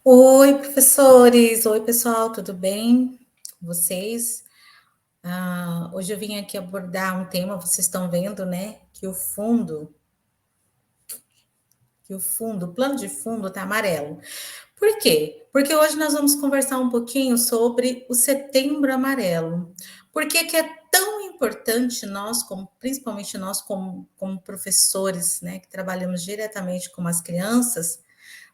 Oi, professores! Oi, pessoal, tudo bem? Com vocês? Hoje eu vim aqui abordar um tema, vocês estão vendo, né? O plano de fundo tá amarelo. Por quê? Porque hoje nós vamos conversar um pouquinho sobre o Setembro Amarelo. Por que que é tão importante nós, principalmente nós como professores, né, que trabalhamos diretamente com as crianças,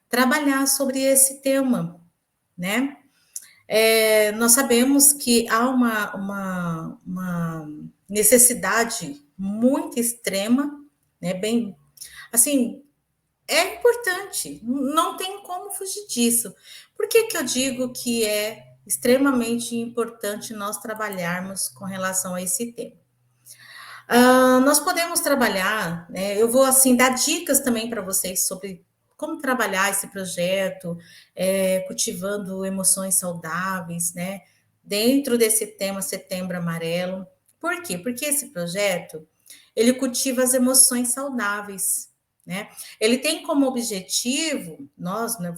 trabalhar sobre esse tema, né? Nós sabemos que há uma necessidade muito extrema, né? Bem, assim, é importante, não tem como fugir disso. Por que que eu digo que é extremamente importante nós trabalharmos com relação a esse tema? Nós podemos trabalhar, né? Eu vou assim dar dicas também para vocês sobre como trabalhar esse projeto, cultivando emoções saudáveis, né? Dentro desse tema Setembro Amarelo. Por quê? Porque esse projeto ele cultiva as emoções saudáveis, né? Ele tem como objetivo nós, né?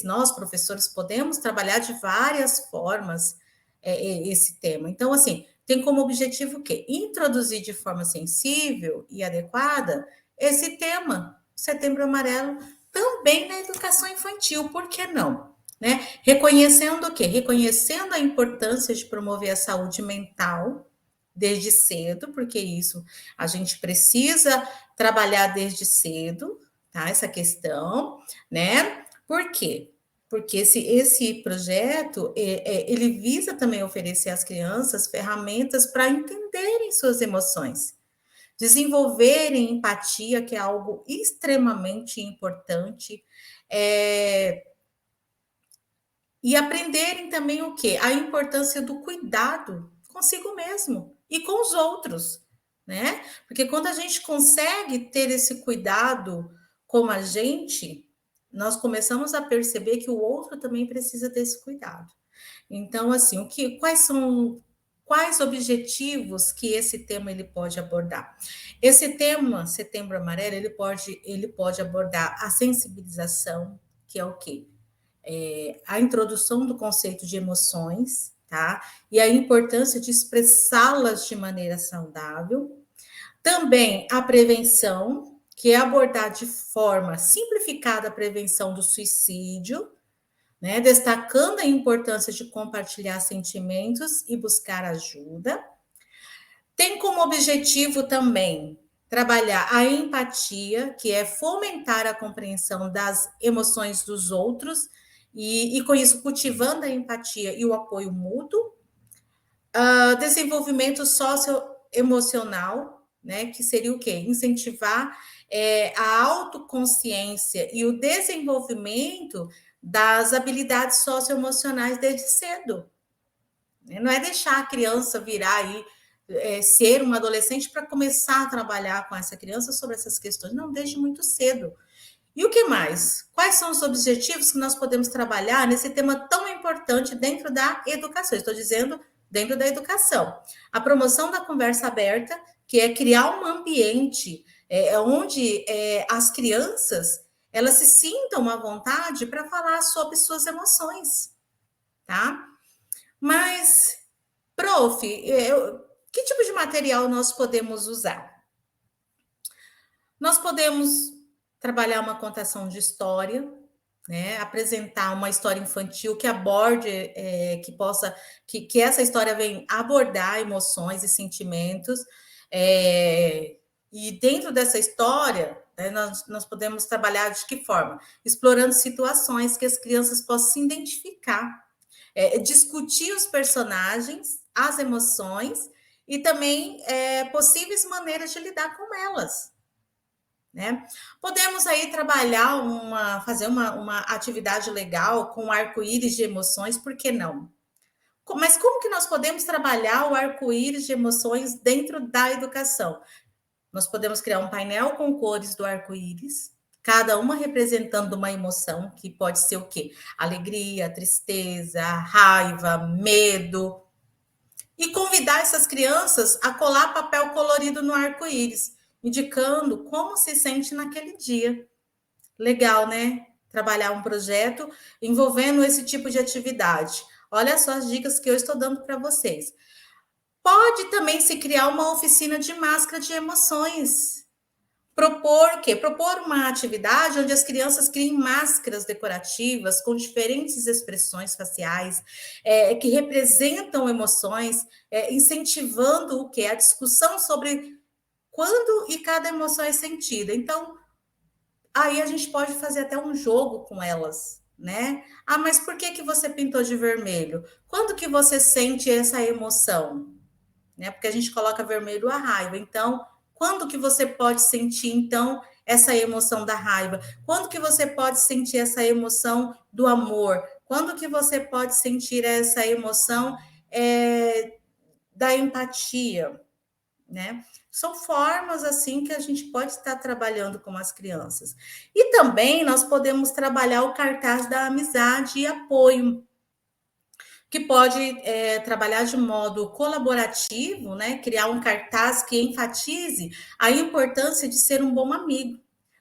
Nós professores podemos trabalhar de várias formas esse tema. Então, assim, tem como objetivo o quê? Introduzir de forma sensível e adequada esse tema, Setembro Amarelo, também na educação infantil, por que não? Né? Reconhecendo o quê? Reconhecendo a importância de promover a saúde mental desde cedo, porque isso a gente precisa trabalhar desde cedo, tá? Essa questão, né? Por quê? Porque esse projeto ele visa também oferecer às crianças ferramentas para entenderem suas emoções, desenvolverem empatia, que é algo extremamente importante, e aprenderem também o quê? A importância do cuidado consigo mesmo e com os outros, né? Porque quando a gente consegue ter esse cuidado com a gente, nós começamos a perceber que o outro também precisa ter esse cuidado. Então, assim, quais objetivos que esse tema ele pode abordar? Esse tema, Setembro Amarelo, ele pode abordar a sensibilização, que é o quê? A introdução do conceito de emoções, tá? E a importância de expressá-las de maneira saudável. Também a prevenção, que é abordar de forma simplificada a prevenção do suicídio, né? Destacando a importância de compartilhar sentimentos e buscar ajuda. Tem como objetivo também trabalhar a empatia, que é fomentar a compreensão das emoções dos outros e com isso cultivando a empatia e o apoio mútuo. Desenvolvimento socioemocional, né, que seria o quê? Incentivar a autoconsciência e o desenvolvimento das habilidades socioemocionais desde cedo. Não é deixar a criança virar aí, ser um adolescente para começar a trabalhar com essa criança sobre essas questões. Não, desde muito cedo. E o que mais? Quais são os objetivos que nós podemos trabalhar nesse tema tão importante dentro da educação? Estou dizendo dentro da educação. A promoção da conversa aberta, que é criar um ambiente onde as crianças elas se sintam à vontade para falar sobre suas emoções, tá? Mas, prof, que tipo de material nós podemos usar? Nós podemos trabalhar uma contação de história, né? Apresentar uma história infantil que aborde, que essa história vem abordar emoções e sentimentos. E dentro dessa história, né, nós podemos trabalhar de que forma? Explorando situações que as crianças possam se identificar, discutir os personagens, as emoções e também possíveis maneiras de lidar com elas. Né? Podemos aí fazer uma atividade legal com arco-íris de emoções, por que não? Mas como que nós podemos trabalhar o arco-íris de emoções dentro da educação? Nós podemos criar um painel com cores do arco-íris, cada uma representando uma emoção, que pode ser o quê? Alegria, tristeza, raiva, medo. E convidar essas crianças a colar papel colorido no arco-íris, indicando como se sente naquele dia. Legal, né? trabalhar um projeto envolvendo esse tipo de atividade? Olha só as dicas que eu estou dando para vocês. Pode também se criar uma oficina de máscara de emoções. Propor o quê? Propor uma atividade onde as crianças criem máscaras decorativas com diferentes expressões faciais que representam emoções, incentivando o quê? A discussão sobre quando e cada emoção é sentida. Então, aí a gente pode fazer até um jogo com elas, né? Ah, mas por que que você pintou de vermelho? Quando que você sente essa emoção? Né? Porque a gente coloca vermelho a raiva. Então, quando que você pode sentir então essa emoção da raiva? Quando que você pode sentir essa emoção do amor? Quando que você pode sentir essa emoção da empatia, né? São formas assim que a gente pode estar trabalhando com as crianças. E também nós podemos trabalhar o cartaz da amizade e apoio, que pode trabalhar de modo colaborativo, né? Criar um cartaz que enfatize a importância de ser um bom amigo,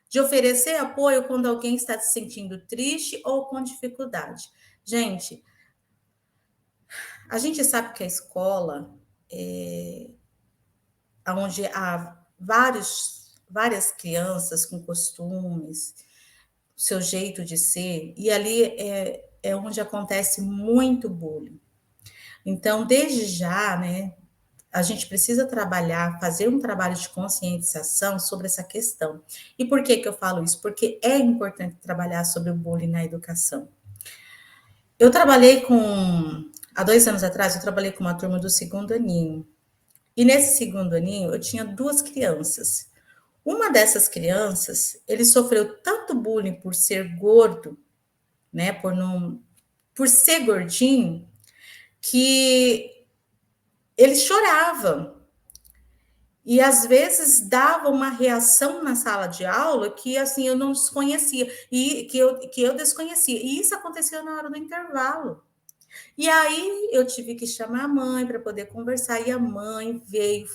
de oferecer apoio quando alguém está se sentindo triste ou com dificuldade. Gente, a gente sabe que a escola onde há várias crianças com costumes, seu jeito de ser, e ali é onde acontece muito bullying. Então, desde já, né, a gente precisa trabalhar, fazer um trabalho de conscientização sobre essa questão. E por que que eu falo isso? Porque é importante trabalhar sobre o bullying na educação. Eu trabalhei há 2 anos atrás, eu trabalhei com uma turma do segundo aninho. E nesse segundo aninho, eu tinha 2 crianças. Uma dessas crianças, ele sofreu tanto bullying por ser gordo, né, por ser gordinho, que ele chorava. E às vezes dava uma reação na sala de aula que assim eu não desconhecia e que eu desconhecia. E isso aconteceu na hora do intervalo. E aí eu tive que chamar a mãe para poder conversar, e a mãe veio,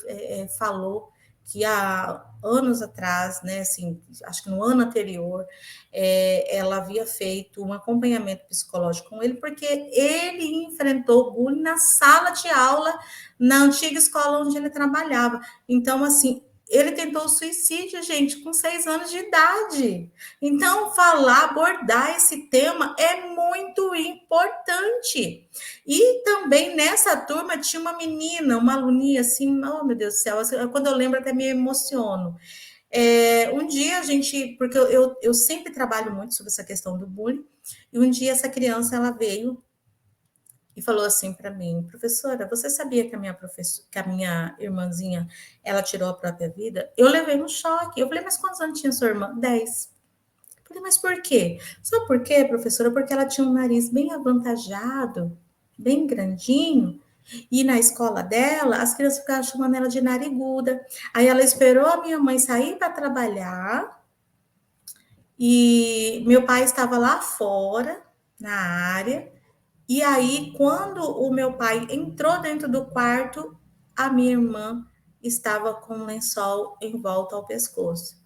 falou que há anos atrás, né, assim, acho que no ano anterior, ela havia feito um acompanhamento psicológico com ele, porque ele enfrentou bullying na sala de aula, na antiga escola onde ele trabalhava. Então, assim, ele tentou suicídio, gente, com 6 anos de idade. Então, abordar esse tema é muito importante. E também nessa turma tinha uma menina, uma aluninha assim, oh meu Deus do céu, quando eu lembro até me emociono. Um dia a gente, porque eu sempre trabalho muito sobre essa questão do bullying, e um dia essa criança ela veio e falou assim para mim, professora, você sabia que que a minha irmãzinha, ela tirou a própria vida? Eu levei um choque. Eu falei, mas quantos anos tinha sua irmã? 10. Eu falei, mas por quê? Sabe por quê, professora? Porque ela tinha um nariz bem avantajado, bem grandinho, e na escola dela, as crianças ficavam chamando ela de nariguda. Aí ela esperou a minha mãe sair para trabalhar, e meu pai estava lá fora, na área, e aí, quando o meu pai entrou dentro do quarto, a minha irmã estava com um lençol em volta ao pescoço.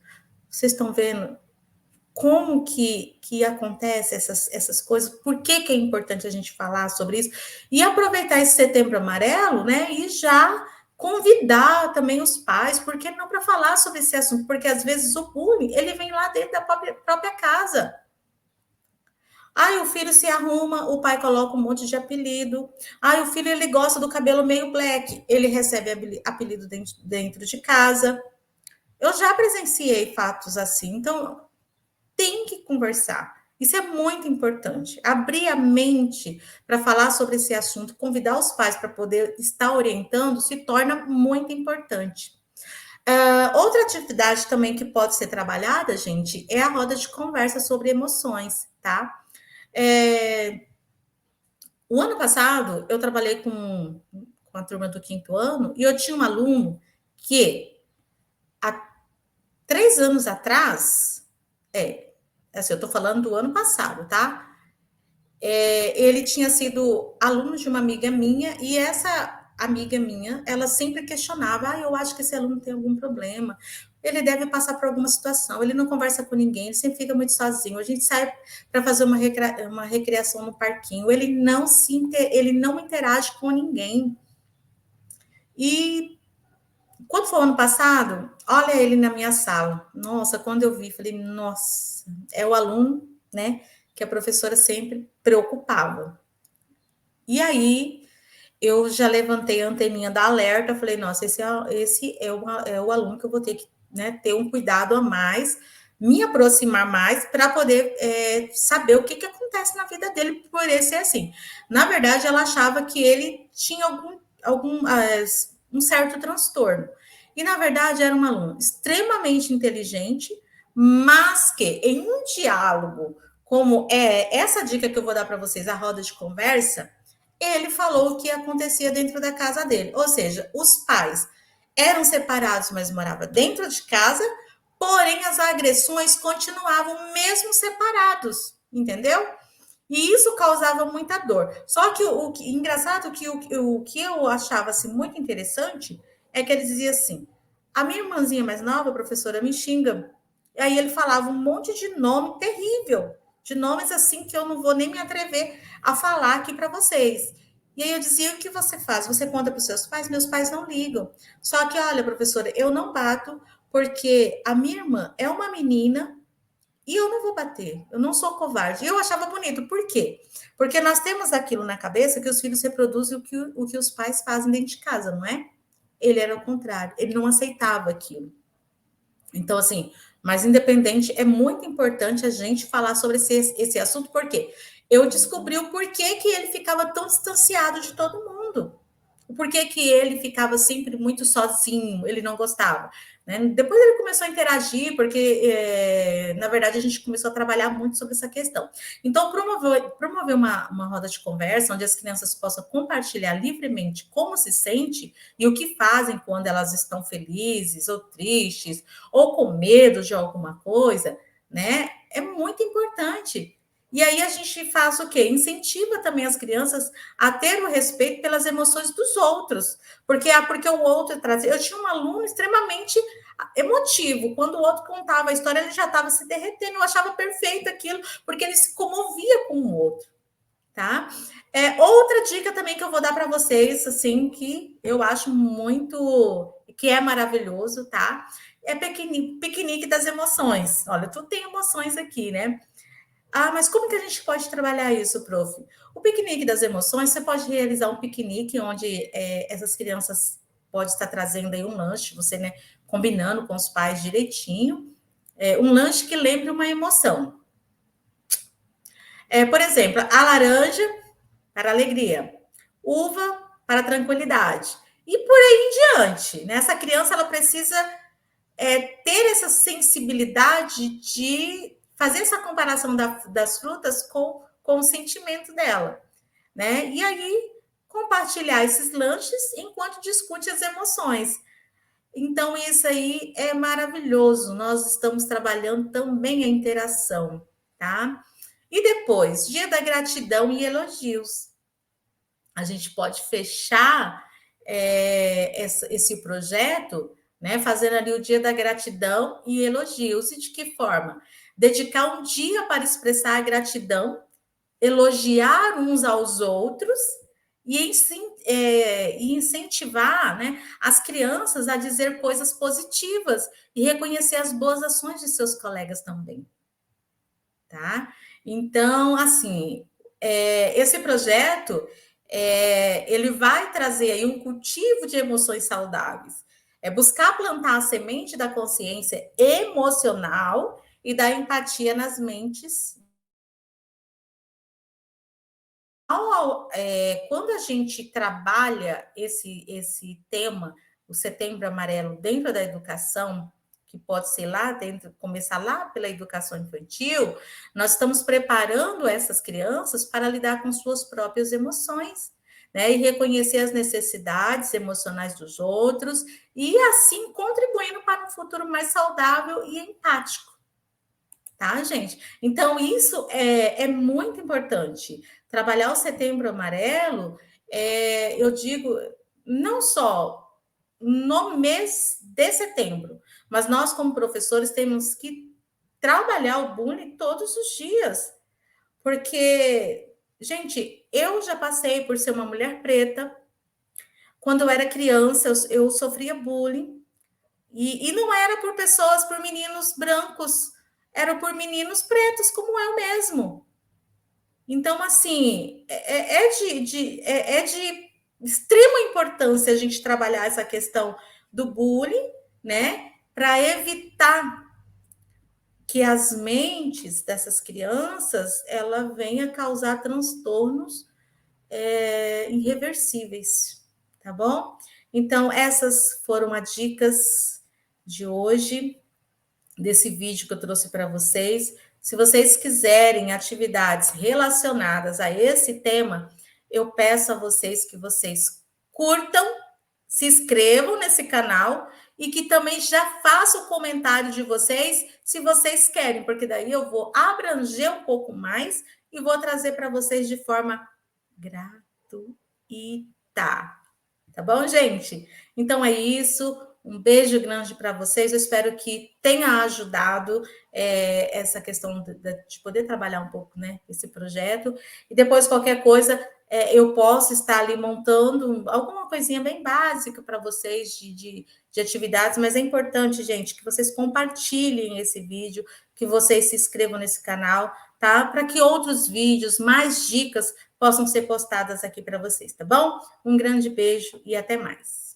Vocês estão vendo como que acontece essas coisas? Por que que é importante a gente falar sobre isso? E aproveitar esse Setembro Amarelo, né? E já convidar também os pais, porque não para falar sobre esse assunto, porque às vezes o bullying, ele vem lá dentro da própria casa. Aí o filho se arruma, o pai coloca um monte de apelido. Aí o filho ele gosta do cabelo meio black, ele recebe apelido dentro de casa. Eu já presenciei fatos assim, então tem que conversar. Isso é muito importante. Abrir a mente para falar sobre esse assunto, convidar os pais para poder estar orientando, se torna muito importante. Outra atividade também que pode ser trabalhada, gente, é a roda de conversa sobre emoções, tá? O ano passado, eu trabalhei com a turma do 5º ano e eu tinha um aluno que, há 3 anos atrás, assim, eu estou falando do ano passado, tá? Ele tinha sido aluno de uma amiga minha e essa amiga minha, ela sempre questionava, eu acho que esse aluno tem algum problema, ele deve passar por alguma situação. Ele não conversa com ninguém, ele sempre fica muito sozinho. A gente sai para fazer uma recreação no parquinho, ele não interage com ninguém. E quando foi o ano passado, olha ele na minha sala. Nossa, quando eu vi, falei, nossa, é o aluno, né, que a professora sempre preocupava. E aí eu já levantei a anteninha da alerta, falei, nossa, é o aluno que eu vou ter que, né, ter um cuidado a mais, me aproximar mais para poder saber o que, que acontece na vida dele por ele ser assim. Na verdade, ela achava que ele tinha um certo transtorno. E, na verdade, era um aluno extremamente inteligente, mas que em um diálogo, como é essa dica que eu vou dar para vocês, a roda de conversa, ele falou o que acontecia dentro da casa dele. Ou seja, os pais eram separados, mas moravam dentro de casa, porém as agressões continuavam mesmo separados, entendeu? E isso causava muita dor. Só que engraçado que o que eu achava assim, muito interessante é que ele dizia assim: a minha irmãzinha mais nova, a professora, me xinga. E aí ele falava um monte de nome terrível, de nomes assim que eu não vou nem me atrever a falar aqui para vocês. E aí eu dizia: o que você faz? Você conta para os seus pais? Meus pais não ligam. Só que, olha, professora, eu não bato porque a minha irmã é uma menina e eu não vou bater, eu não sou covarde. E eu achava bonito, por quê? Porque nós temos aquilo na cabeça que os filhos reproduzem o que os pais fazem dentro de casa, não é? Ele era o contrário, ele não aceitava aquilo. Então, assim, mas independente, é muito importante a gente falar sobre esse assunto, porque eu descobri o porquê que ele ficava tão distanciado de todo mundo. Por que, que ele ficava sempre muito sozinho, ele não gostava. Né? Depois ele começou a interagir, porque, na verdade, a gente começou a trabalhar muito sobre essa questão. Então, promover uma roda de conversa, onde as crianças possam compartilhar livremente como se sente e o que fazem quando elas estão felizes ou tristes, ou com medo de alguma coisa, né? É muito importante. E aí a gente faz o quê? Incentiva também as crianças a ter o respeito pelas emoções dos outros. Porque o outro trazia. Eu tinha um aluno extremamente emotivo. Quando o outro contava a história, ele já estava se derretendo. Eu achava perfeito aquilo, porque ele se comovia com o outro. Tá? Outra dica também que eu vou dar para vocês, assim, que eu acho muito, que é maravilhoso, tá? É piquenique das emoções. Olha, tu tem emoções aqui, né? Ah, mas como que a gente pode trabalhar isso, prof? O piquenique das emoções, você pode realizar um piquenique onde essas crianças podem estar trazendo aí um lanche, você, né, combinando com os pais direitinho, um lanche que lembre uma emoção. Por exemplo, a laranja para alegria, uva para tranquilidade, e por aí em diante. Né? Essa criança ela precisa ter essa sensibilidade de fazer essa comparação das frutas com o sentimento dela, né? E aí compartilhar esses lanches enquanto discute as emoções. Então, isso aí é maravilhoso. Nós estamos trabalhando também a interação, tá? E depois, dia da gratidão e elogios. A gente pode fechar esse projeto, né, fazendo ali o dia da gratidão e elogios. E de que forma? Dedicar um dia para expressar a gratidão, elogiar uns aos outros e incentivar, né, as crianças a dizer coisas positivas e reconhecer as boas ações de seus colegas também, tá? Então, assim, esse projeto ele vai trazer aí um cultivo de emoções saudáveis. É buscar plantar a semente da consciência emocional e da empatia nas mentes. Quando a gente trabalha esse tema, o Setembro Amarelo, dentro da educação, que pode ser lá dentro, começar lá pela educação infantil, nós estamos preparando essas crianças para lidar com suas próprias emoções, né? E reconhecer as necessidades emocionais dos outros, e assim contribuindo para um futuro mais saudável e empático. Tá, gente? Então, isso é muito importante. Trabalhar o Setembro Amarelo, eu digo, não só no mês de setembro, Mas nós, como professores, temos que trabalhar o bullying todos os dias. Porque, gente, eu já passei por ser uma mulher preta. Quando eu era criança, eu sofria bullying. E não era por pessoas, por meninos brancos, era por meninos pretos, como eu mesmo. Então, assim, é de extrema importância a gente trabalhar essa questão do bullying, né? Para evitar que as mentes dessas crianças ela venha causar transtornos irreversíveis, tá bom? Então, essas foram as dicas de hoje, desse vídeo que eu trouxe para vocês. Se vocês quiserem atividades relacionadas a esse tema, eu peço a vocês que vocês curtam, se inscrevam nesse canal e que também já façam o comentário de vocês, se vocês querem, porque daí eu vou abranger um pouco mais e vou trazer para vocês de forma gratuita. Tá bom, gente? Então é isso. Um beijo grande para vocês. Eu espero que tenha ajudado essa questão de poder trabalhar um pouco, né, esse projeto. E depois, qualquer coisa, eu posso estar ali montando alguma coisinha bem básica para vocês de atividades, mas é importante, gente, que vocês compartilhem esse vídeo, que vocês se inscrevam nesse canal, tá? Para que outros vídeos, mais dicas, possam ser postadas aqui para vocês, tá bom? Um grande beijo e até mais.